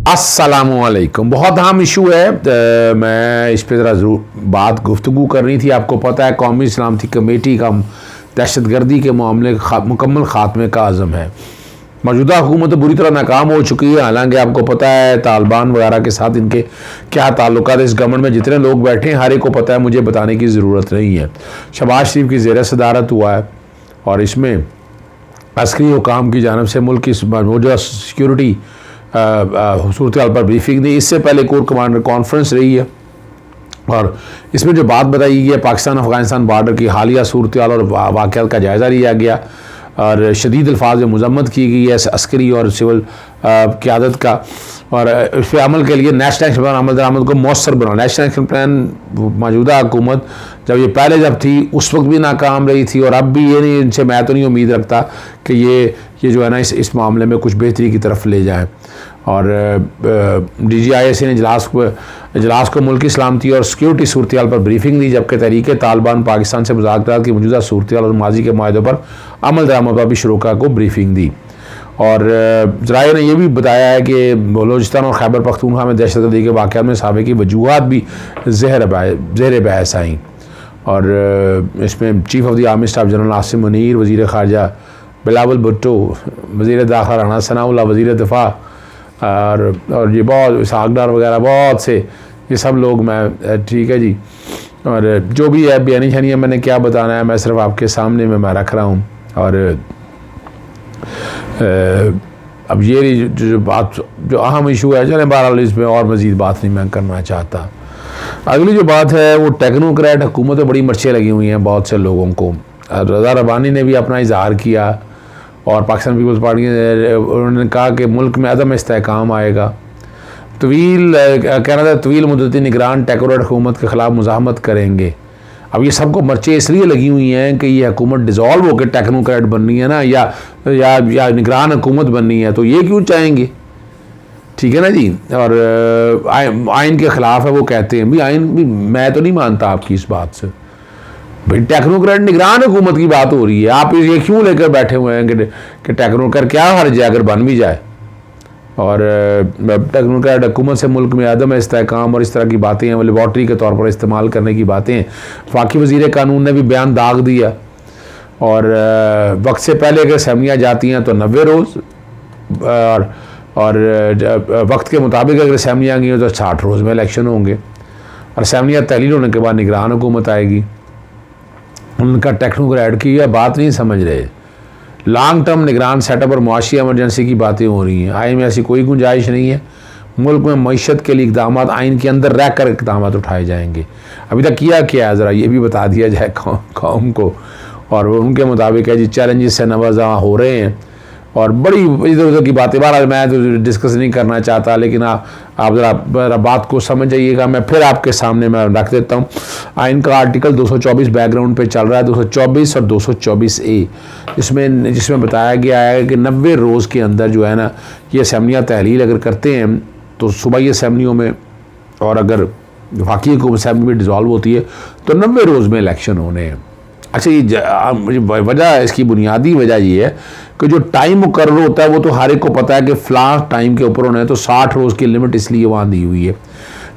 अस्सलामुअलैकुम। बहुत अहम इशू है। मैं इस पर ज़रा ज़रूर गुफ्तगू करनी थी। आपको पता है कौमी सलामती कमेटी का दहशत गर्दी के मामले मुकम्मल ख़ात्मे का आज़म है। मौजूदा हुकूमत बुरी तरह नाकाम हो चुकी है। हालांकि आपको पता है तालिबान वगैरह के साथ इनके क्या ताल्लुकात है। इस गवर्नमेंट में जितने लोग बैठे हैं हर एक को पता है, मुझे बताने की ज़रूरत नहीं है। शहबाज शरीफ की ज़ेर सदारत हुआ है और इसमें अस्करी हुकाम की जानब से मुल्क की मौजूदा सिक्योरिटी सूरत हाल पर ब्रीफिंग दी। इससे पहले कोर कमांडर कॉन्फ्रेंस रही है और इसमें जो बात बताई गई है पाकिस्तान अफगानिस्तान बॉर्डर की हालिया सूरत हाल और वाक़यात का जायज़ा लिया गया और शदीद अल्फाज में मजम्मत की गई है अस्करी और सिविल क़यादत का। और इस पर अमल के लिए नेशनल एक्शन प्लान अमल दरामद को मौसर बनाना। नेशनल एक्शन प्लान मौजूदा हुकूमत जब थी उस वक्त भी नाकाम रही थी और अब भी ये नहीं, इनसे मैं तो नहीं उम्मीद रखता कि ये जो है ना इस मामले में कुछ बेहतरी की तरफ ले जाएँ। और DGISA ने इजलास को मुल्क की सलामती और सिक्योरिटी सूरत हाल पर ब्रीफिंग दी, जबकि तहरीक तालिबान पाकिस्तान से मुज़ाकरात की मौजूदा सूरत हाल और माजी के माहिदों पर अमल दरामद पर भी शुरुका को ब्रीफिंग दी। और ज़राए ने यह भी बताया है कि बलोचिस्तान और खैबर पख्तूनख्वा में दहशतगर्दी के वाक़यात में साबिक़ की वजूहात भी ज़ेर बहस आईं। और इसमें chief of the army staff general Asim Munir, वज़ीर ख़ारजा बिलावल भुट्टो, वज़ीर दाखिला राना सनाउल्लाह, वज़ीर दिफ़ा और ये बहुत इसहाक़ वगैरह बहुत से ये सब लोग मैं ठीक है जी। और जो भी है बयानी शनिया मैंने क्या बताना है, मैं सिर्फ आपके सामने में मैं रख रहा हूँ। और अब ये जो बात जो अहम इशू है, चलें बहरहाल इसमें और मज़ीद बात नहीं मैं करना चाहता। अगली जो बात है वो टेक्नोक्रेट हुकूमत में बड़ी मर्चें लगी हुई हैं बहुत से लोगों को। रज़ा रब्बानी ने भी अपना इजहार किया और पाकिस्तान पीपल्स पार्टी ने उन्होंने कहा कि मुल्क में अदम इस्तेहकाम आएगा। कहना था तवील मुद्दती निगरान टेक्नोक्रेट हुकूमत के ख़िलाफ़ मुज़ाहमत करेंगे। अब ये सबको मर्चें इसलिए लगी हुई हैं कि ये हुकूमत डिज़ोल्व होकर टेक्नोक्रेट बननी है ना, या निगरान हुकूमत बननी है, तो ये क्यों चाहेंगे? ठीक है ना जी। और आइन के ख़िलाफ़ है वो कहते हैं। भी आइन भी मैं तो नहीं मानता आपकी इस बात से। भाई टेक्नोक्रेट निगरान हुकूमत की बात हो रही है, आप ये क्यों लेकर बैठे हुए हैं कि टेक्नोक्रेट क्या हर्ज है अगर बन भी जाए। और टेक्नोक्रेट हुकूमत से मुल्क में अदम इस्तेहकाम और इस तरह की बातें हैं, लेबॉर्ट्री के तौर पर इस्तेमाल करने की बातें हैं। वफाकी वज़ीर कानून ने भी बयान दाग दिया। और वक्त से पहले अगर असम्बलियाँ जाती हैं तो 90 रोज़ और वक्त के मुताबिक अगर असम्बलियाँ गई तो 60 रोज़ में इलेक्शन होंगे और असम्बलियाँ तहलील होने के बाद निगरान हुकूमत आएगी। उनका टेक्नोक्रेट की यह बात नहीं समझ रहे। लॉन्ग टर्म निगरान सेटअप और मुआशी एमरजेंसी की बातें हो रही हैं। आइन में ऐसी कोई गुंजाइश नहीं है। मुल्क में मईशत के लिए इक़दाम आइन के अंदर रह कर इक़दाम उठाए जाएंगे। अभी तक किया क्या है ज़रा ये भी बता दिया जाए कौम को। और उनके मुताबिक है जी चैलेंजेस से नवाजा हो रहे हैं और बड़ी इधर उधर की बातें। बहरहाल मैं तो डिस्कस नहीं करना चाहता, लेकिन आप ज़रा बात को समझ जाइएगा। मैं फिर आपके सामने मैं रख देता हूँ। आइन का आर्टिकल 224 बैकग्राउंड पे चल रहा है, 224 और 224A, जिसमें बताया गया है कि 90 रोज़ के अंदर जो है ना ये असम्बलियाँ तहलील अगर करते हैं तो सूबाई असम्बलियों में, और अगर वफाकी असम्बली में डिज़ोल्व होती है तो 90 रोज़ में इलेक्शन होने हैं। अच्छा, ये वजह, इसकी बुनियादी वजह ये है कि जो टाइम मुकर्रर होता है वो तो हर एक को पता है कि फ़लाँ टाइम के ऊपर होना है, तो 60 रोज़ की लिमिट इसलिए वहाँ दी हुई है।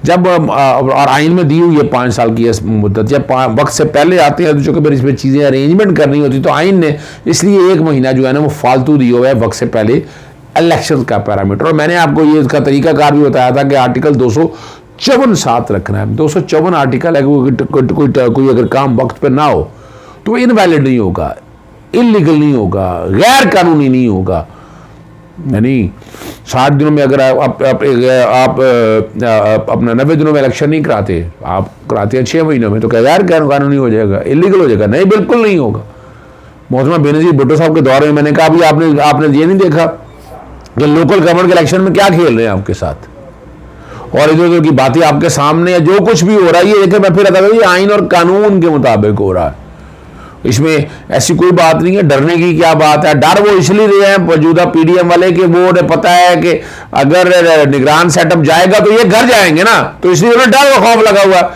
जब और आइन में दी हुई है 5 साल की मुद्दत। जब वक्त से पहले आते हैं तो जो कि फिर इसमें चीज़ें अरेंजमेंट करनी होती तो आइन ने इसलिए 1 महीना जो है ना वो फालतू दिया हुआ है वक्त से पहले इलेक्शन का पैरामीटर। और मैंने आपको ये इसका तरीकाकार भी बताया था कि आर्टिकल 254 साथ रखना है। 254 आर्टिकल है कि कोई अगर काम वक्त पर ना हो तो वो इनवैलिड नहीं होगा, इलीगल नहीं होगा, गैर कानूनी नहीं होगा। यानी 60 दिनों में अगर आप अपना 90 दिनों में इलेक्शन नहीं कराते, आप कराते हैं 6 महीनों में, तो क्या गैर कानूनी हो जाएगा, इलीगल हो जाएगा? नहीं, बिल्कुल नहीं होगा। मौजूदा बेनज़ीर भुट्टो साहब के दौरे में मैंने कहा अभी आपने ये नहीं देखा कि लोकल गवर्नमेंट के इलेक्शन में क्या खेल रहे हैं आपके साथ, और इधर उधर की बातें आपके सामने, जो कुछ भी हो रहा है ये देखिए। मैं फिर ये आइन और कानून के मुताबिक हो रहा है। इसमें ऐसी कोई बात नहीं है, डरने की क्या बात है। डर वो इसलिए रहे हैं मौजूदा PDM वाले कि वो उन्हें पता है कि अगर निगरान सेटअप जाएगा तो ये घर जाएंगे ना, तो इसलिए उन्हें डर व खौफ लगा हुआ है।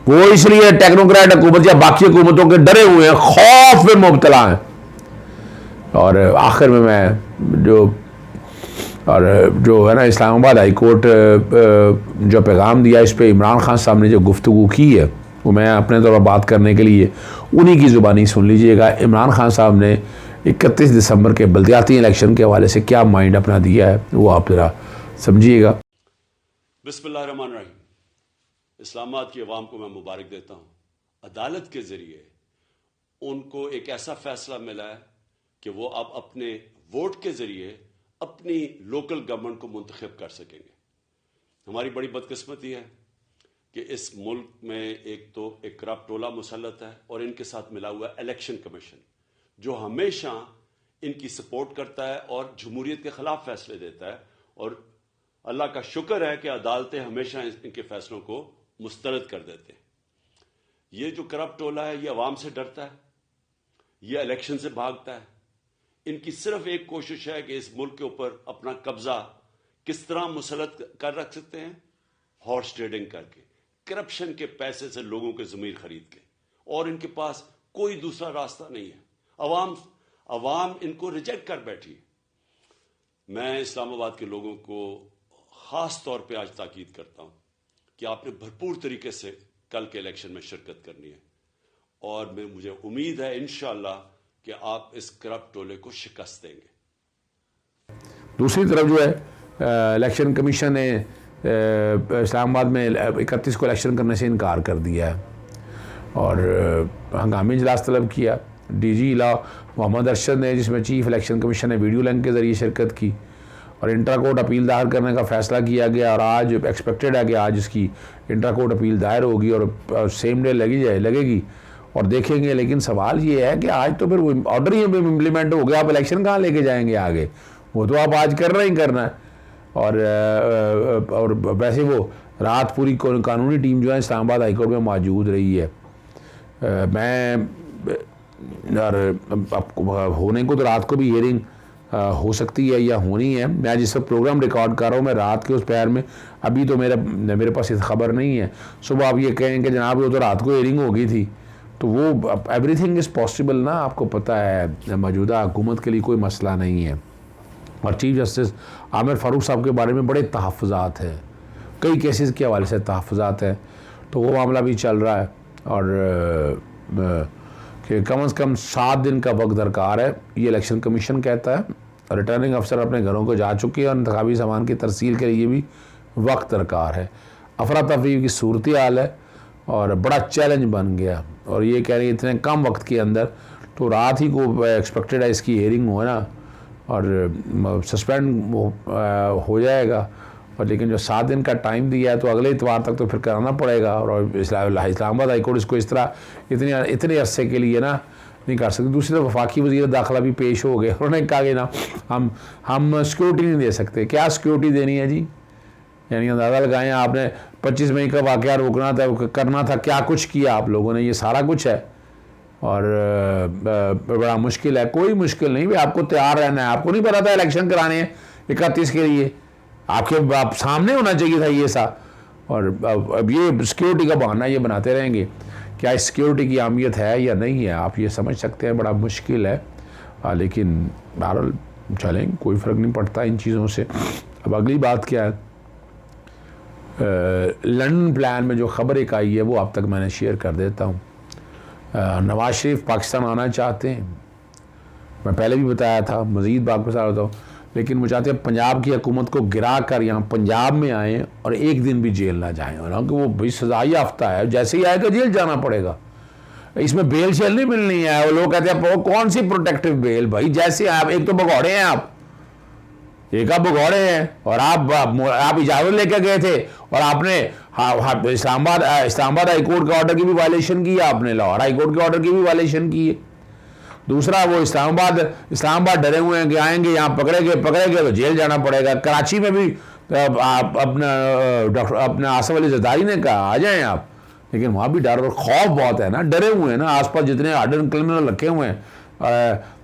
वो इसलिए टेक्नोक्रेट हुकूमत या बाकी हुकूमतों के डरे हुए हैं, खौफ में मुब्तला हैं। और आखिर में मैं जो और जो है ना इस्लामाबाद हाई कोर्ट जो पैगाम दिया इस पे इमरान खान साहब ने जो गुफ्तगू की है वो मैं अपने तौर पर बात करने के लिए उन्हीं की ज़ुबानी सुन लीजिएगा। इमरान खान साहब ने 31 दिसंबर के बल्दियाती इलेक्शन के हवाले से क्या माइंड अपना दिया है वो आप ज़रा समझिएगा। बिस्मिल्लाहिर्रहमानिर्रहीम। इस्लामाबाद की अवाम को मैं मुबारक देता हूँ। अदालत के ज़रिए उनको एक ऐसा फैसला मिला है कि वो अब अपने वोट के ज़रिए अपनी लोकल गवर्नमेंट को मुंतखब कर सकेंगे। हमारी बड़ी बदकिस्मती है कि इस मुल्क में एक तो एक करप्ट टोला मुसल्लत है और इनके साथ मिला हुआ इलेक्शन कमीशन जो हमेशा इनकी सपोर्ट करता है और जमहूरियत के खिलाफ फैसले देता है। और अल्लाह का शुक्र है कि अदालतें हमेशा इनके फैसलों को मुस्तरद कर देते हैं। ये जो करप्ट टोला है ये अवाम से डरता है, ये इलेक्शन से भागता है। इनकी सिर्फ एक कोशिश है कि इस मुल्क के ऊपर अपना कब्जा किस तरह मुसल्लत कर रख सकते हैं, हॉर्स ट्रेडिंग करके, करप्शन के पैसे से लोगों के ज़मीर खरीद के, और इनके पास कोई दूसरा रास्ता नहीं है। अवाम इनको रिजेक्ट कर बैठी है। मैं इस्लामाबाद के लोगों को खास तौर पे आज ताकीद करता हूं कि आपने भरपूर तरीके से कल के इलेक्शन में शिरकत करनी है और मुझे उम्मीद है इंशाअल्लाह कि आप इस करप्ट टोले को शिकस्त देंगे। दूसरी तरफ जो है इलेक्शन कमीशन ने इस्लामाबाद में 31 को इलेक्शन करने से इनकार कर दिया है और हंगामी इजलास तलब किया। डीजी लॉ मोहम्मद अरशद ने, जिसमें चीफ इलेक्शन कमीशन ने वीडियो लिंक के ज़रिए शिरकत की और इंट्रा कोर्ट अपील दायर करने का फ़ैसला किया गया और आज एक्सपेक्टेड है कि आज इसकी इंट्रा कोर्ट अपील दायर होगी और सेम डे लगेगी और देखेंगे। लेकिन सवाल ये है कि आज तो फिर वो ऑर्डर ही इम्प्लीमेंट हो गया, आप इलेक्शन कहाँ लेके जाएंगे आगे? वो तो आप आज करना है। और वैसे वो रात पूरी कानूनी टीम जो है इस्लामाबाद हाई कोर्ट में मौजूद रही है। मैं और होने को तो रात को भी हियरिंग हो सकती है या होनी है। मैं जिस वक्त प्रोग्राम रिकॉर्ड कर रहा हूँ मैं रात के उस पैर में, अभी तो मेरे पास इस खबर नहीं है। सुबह आप ये कहें कि जनाब वो तो रात को हियरिंग हो गई थी, तो वो एवरीथिंग इज़ पॉसिबल ना। आपको पता है मौजूदा हुकूमत के लिए कोई मसला नहीं है और चीफ जस्टिस आमिर फ़ारूक साहब के बारे में बड़े तहफ़्फ़ुज़ात हैं, कई केसेस के हवाले से तहफ़्फ़ुज़ात हैं, तो वो मामला भी चल रहा है और कि कम से कम 7 दिन का वक्त दरकार है, ये इलेक्शन कमीशन कहता है। रिटर्निंग अफसर अपने घरों को जा चुके हैं और इंतखाबी सामान की तरसील के लिए भी वक्त दरकार है। अफरा तफरी की सूरत हाल है और बड़ा चैलेंज बन गया और ये कह रही है इतने कम वक्त के अंदर, तो रात ही को एक्सपेक्टेड है इसकी हियरिंग हो ना और सस्पेंड हो जाएगा। और लेकिन जो 7 दिन का टाइम दिया है तो अगले इतवार तक तो फिर कराना पड़ेगा और इस्लामाबाद हाई कोर्ट इसको इस तरह इतने अरसे के लिए ना नहीं कर सकते। दूसरी तरफ वफाकी वज़ीर दाखिला भी पेश हो गए, उन्होंने कहा कि ना हम सिक्योरिटी नहीं दे सकते। क्या सिक्योरिटी देनी है जी? यानी अंदाज़ा लगाएं, आपने 25 मई का वाक़या रोकना था, करना था, क्या कुछ किया आप लोगों ने? ये सारा कुछ है और बड़ा मुश्किल है। कोई मुश्किल नहीं भाई, आपको तैयार रहना है। आपको नहीं पता था इलेक्शन कराने हैं 31 के लिए, आप सामने होना चाहिए था ये सा। और अब ये सिक्योरिटी का बहाना ये बनाते रहेंगे, क्या सिक्योरिटी की अहमियत है या नहीं है आप ये समझ सकते हैं, बड़ा मुश्किल है। लेकिन बहरहाल चलें, कोई फ़र्क नहीं पड़ता इन चीज़ों से। अब अगली बात क्या है, लंदन प्लान में जो खबर एक आई है वो अब तक मैंने शेयर कर देता हूँ। नवाज शरीफ पाकिस्तान आना चाहते हैं, मैं पहले भी बताया था, मज़ीद बात बता रहा हूँ, लेकिन वो चाहते हैं पंजाब की हुकूमत को गिरा कर यहाँ पंजाब में आएँ और एक दिन भी जेल ना जाएँ। हालांकि वो भाई सजा याफ्ता है, जैसे ही आएगा जेल जाना पड़ेगा, इसमें बेल शेल नहीं मिलनी है। वो लोग कहते हैं कौन सी प्रोटेक्टिव बेल भाई, जैसे आप एक तो भगौड़े हैं, आप भगौड़े हैं और आप इजाज़त लेकर गए थे और आपने इस्लामाबाद हाई कोर्ट के ऑर्डर की भी वायलेशन की है, आपने लाहौर हाई कोर्ट के ऑर्डर की भी वायलेशन की है। दूसरा वो इस्लामाबाद डरे हुए हैं कि आएंगे यहाँ पकड़े तो जेल जाना पड़ेगा। कराची में भी अपना आसिफ अली जरदारी ने कहा आ जाएं आप, लेकिन वहाँ भी डर और खौफ बहुत है ना, डरे हुए हैं ना, आसपास जितने हार्डन क्रिमिनल रखे हुए हैं।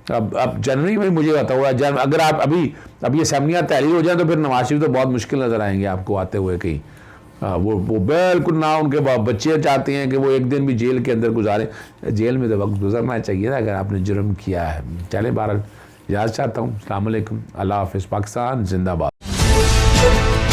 अब जनवरी में मुझे बता हुआ है, अगर आप अभी असेंबलियाँ तहरीर हो जाए तो फिर नवाज शरीफ तो बहुत मुश्किल नज़र आएंगे आपको आते हुए कहीं। वो बिल्कुल ना, उनके बच्चे चाहते हैं कि वो एक दिन भी जेल के अंदर गुजारें। जेल में तो वक्त गुजरना चाहिए ना अगर आपने जुर्म किया है। चले बहरहाल इजाज़त चाहता हूँ। अस्सलाम वालेकुम, अल्लाह हाफ़िज़, पाकिस्तान जिंदाबाद।